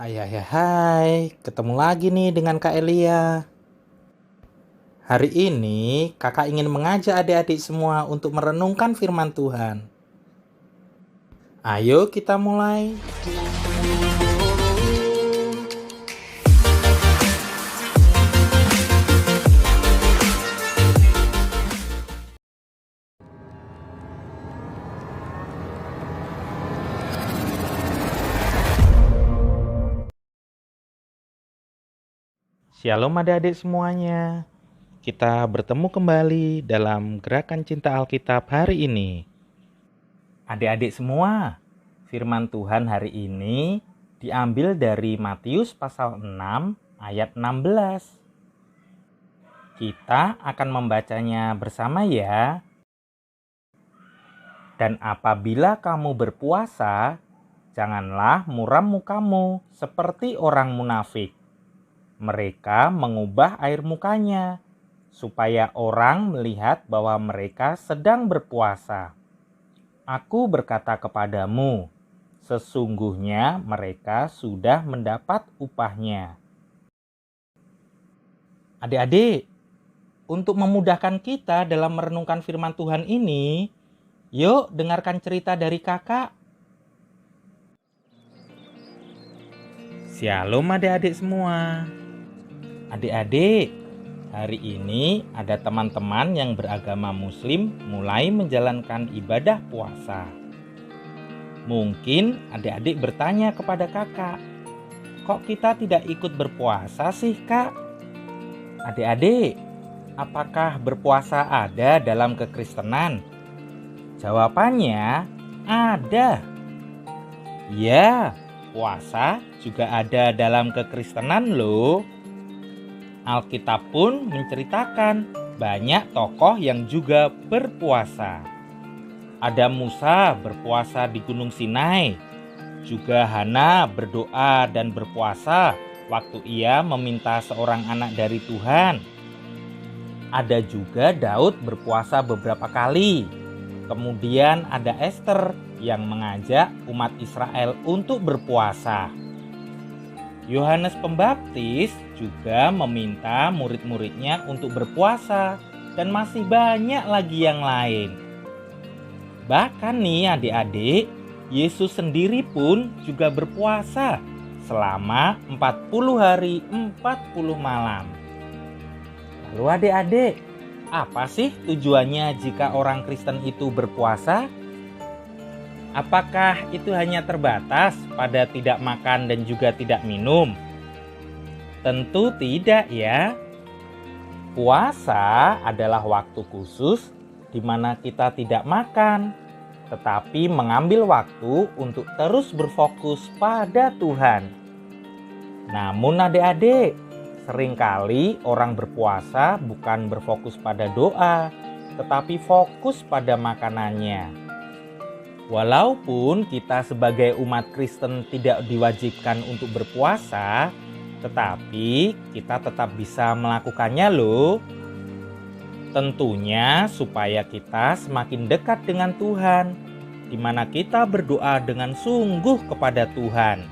Hai hai hai hai, ketemu lagi nih dengan Kak Elia. Hari ini kakak ingin mengajak adik-adik semua untuk merenungkan firman Tuhan. Ayo kita mulai. Shalom adik-adik semuanya. Kita bertemu kembali dalam Gerakan Cinta Alkitab hari ini. Adik-adik semua, firman Tuhan hari ini diambil dari Matius pasal 6 ayat 16. Kita akan membacanya bersama ya. Dan apabila kamu berpuasa, janganlah muram mukamu seperti orang munafik. Mereka mengubah air mukanya, supaya orang melihat bahwa mereka sedang berpuasa. Aku berkata kepadamu, sesungguhnya mereka sudah mendapat upahnya. Adik-adik, untuk memudahkan kita dalam merenungkan firman Tuhan ini, yuk dengarkan cerita dari kakak. Shalom adik-adik semua. Adik-adik, hari ini ada teman-teman yang beragama Muslim mulai menjalankan ibadah puasa. Mungkin adik-adik bertanya kepada kakak, kok kita tidak ikut berpuasa sih kak? Adik-adik, apakah berpuasa ada dalam kekristenan? Jawabannya ada. Ya, puasa juga ada dalam kekristenan loh. Alkitab pun menceritakan banyak tokoh yang juga berpuasa. Ada Musa berpuasa di Gunung Sinai. Juga Hana berdoa dan berpuasa waktu ia meminta seorang anak dari Tuhan. Ada juga Daud berpuasa beberapa kali. Kemudian ada Esther yang mengajak umat Israel untuk berpuasa. Yohanes Pembaptis juga meminta murid-muridnya untuk berpuasa dan masih banyak lagi yang lain. Bahkan nih adik-adik, Yesus sendiri pun juga berpuasa selama 40 hari 40 malam. Lalu adik-adik, apa sih tujuannya jika orang Kristen itu berpuasa? Apakah itu hanya terbatas pada tidak makan dan juga tidak minum? Tentu tidak ya. Puasa adalah waktu khusus di mana kita tidak makan, tetapi mengambil waktu untuk terus berfokus pada Tuhan. Namun adik-adik, seringkali orang berpuasa bukan berfokus pada doa, tetapi fokus pada makanannya. Walaupun kita sebagai umat Kristen tidak diwajibkan untuk berpuasa, tetapi kita tetap bisa melakukannya loh. Tentunya supaya kita semakin dekat dengan Tuhan, di mana kita berdoa dengan sungguh kepada Tuhan.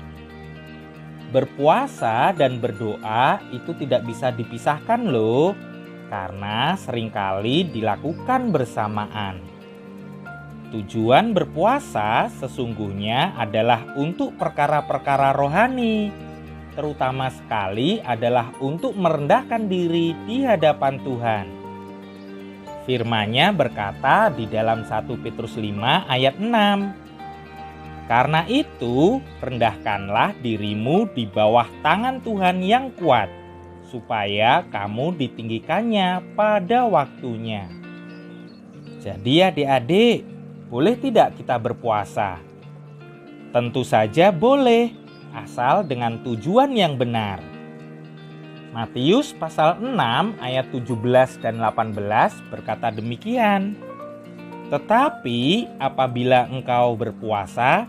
Berpuasa dan berdoa itu tidak bisa dipisahkan loh, karena seringkali dilakukan bersamaan. Tujuan berpuasa sesungguhnya adalah untuk perkara-perkara rohani, terutama sekali adalah untuk merendahkan diri di hadapan Tuhan. Firman-Nya berkata di dalam 1 Petrus 5 ayat 6, karena itu rendahkanlah dirimu di bawah tangan Tuhan yang kuat, supaya kamu ditinggikannya pada waktunya. Jadi adik-adik, boleh tidak kita berpuasa? Tentu saja boleh, asal dengan tujuan yang benar. Matius pasal 6 ayat 17 dan 18 berkata demikian. Tetapi apabila engkau berpuasa,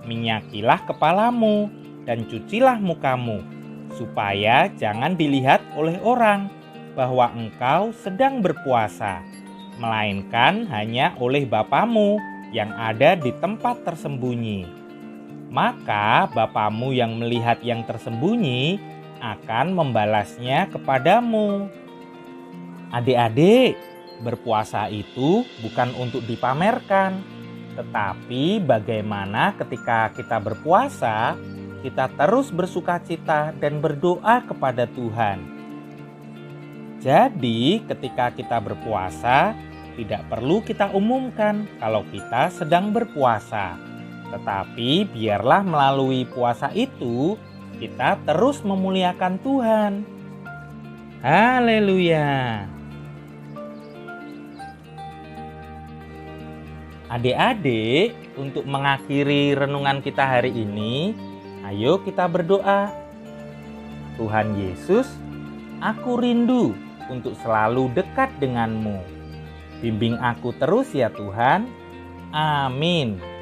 minyakilah kepalamu dan cucilah mukamu, supaya jangan dilihat oleh orang bahwa engkau sedang berpuasa, melainkan hanya oleh Bapamu yang ada di tempat tersembunyi. maka Bapamu yang melihat yang tersembunyi akan membalasnya kepadamu. Adik-adik, berpuasa itu bukan untuk dipamerkan, tetapi bagaimana ketika kita berpuasa, kita terus bersukacita dan berdoa kepada Tuhan. Jadi, ketika kita berpuasa, tidak perlu kita umumkan kalau kita sedang berpuasa. Tetapi biarlah melalui puasa itu kita terus memuliakan Tuhan. Haleluya. Adik-adik, untuk mengakhiri renungan kita hari ini, ayo kita berdoa. Tuhan Yesus, aku rindu untuk selalu dekat denganmu. Bimbing aku terus ya Tuhan. Amin.